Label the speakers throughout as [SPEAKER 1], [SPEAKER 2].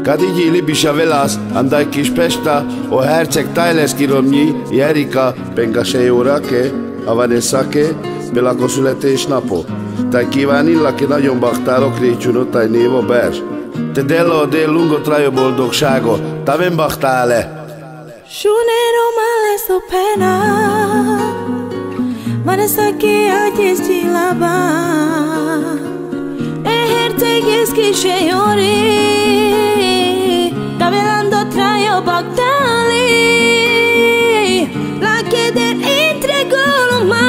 [SPEAKER 1] Kadigi libisha velas, andai Kispesta, o herceg Tajleszkiromnyi, Jerika, Pengasejórake, a Vanessake, Belako születésnapot. Tai kívánillak ki nagyon baktálok récsúnot, tai névo bers. Te dello de lungo trajo boldogságot, taven baktále.
[SPEAKER 2] Sunero male so pena, Vanessake agyes csillaba, e herceg es Kisejori, Tavelando trajo baktali, la chieder entregoluma,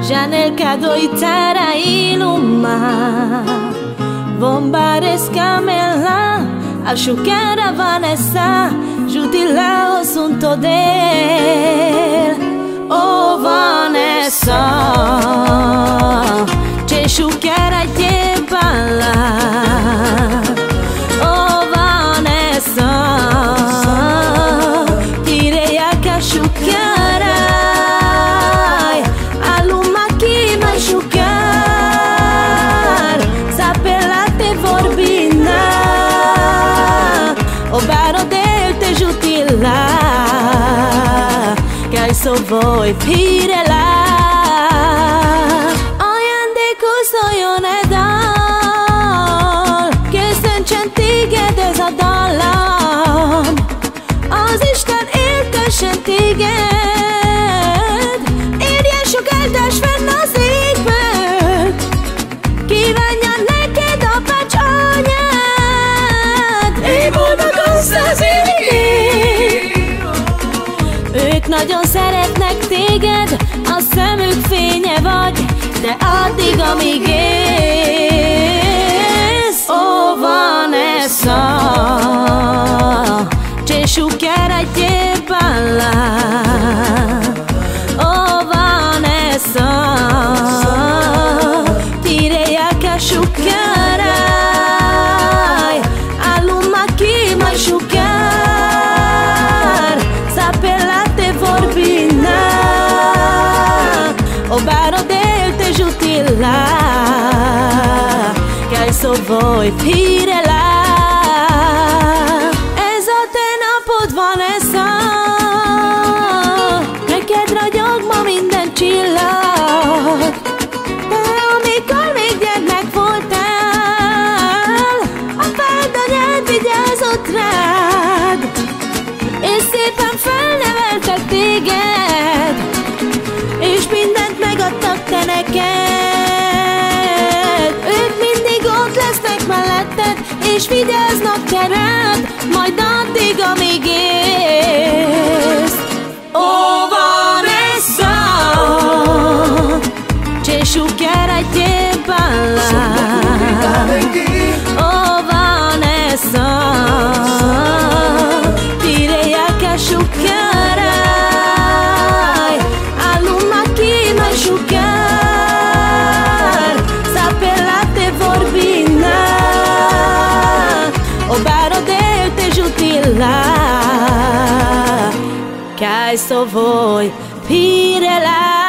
[SPEAKER 2] Janel cadoitara iluma, Bombares camela, Asciugare Vanessa, giudila assunto del. Oh Vanessa, ce sciugare te balla. Oh Vanessa, direi a che asciugare, all'umma chi mi asciugare, sapela te vorbina. O baro del te jutila, che so voi pirela. Oyande kusoyone dal, che szencentige dezadalam, az Isten éltessen téged, érjen sok áldás fenn az égben, kívánja neked apács anyád, éj boldog az évig. Ők nagyon szeretnek téged, a szemük fénye vagy, de addig, amíg élsz. Oh Vanessa, ce sciugare te balla. Oh Vanessa, direi a che asciugare, all'umma chi mi asciugare, sapela te vorbina. O baro del te jutila, che so voi pirela. Ez a te napod, Vanessa, neked ragyog ma minden csillag, de amikor még gyermek voltál, apád anyád vigyázott rád, és szépen felneveltek téged, és mindent megadtak te neked. Ők mindig ott lesznek melletted, és vigyáznak te rád, majd addig, amíg élsz. Oh Vanessa, ce sciugare te balla. Oh Vanessa, direi a che asciugare, all'umma chi mi asciugare, sapela te vorbina. O baro del te jutila, che so voi pirela.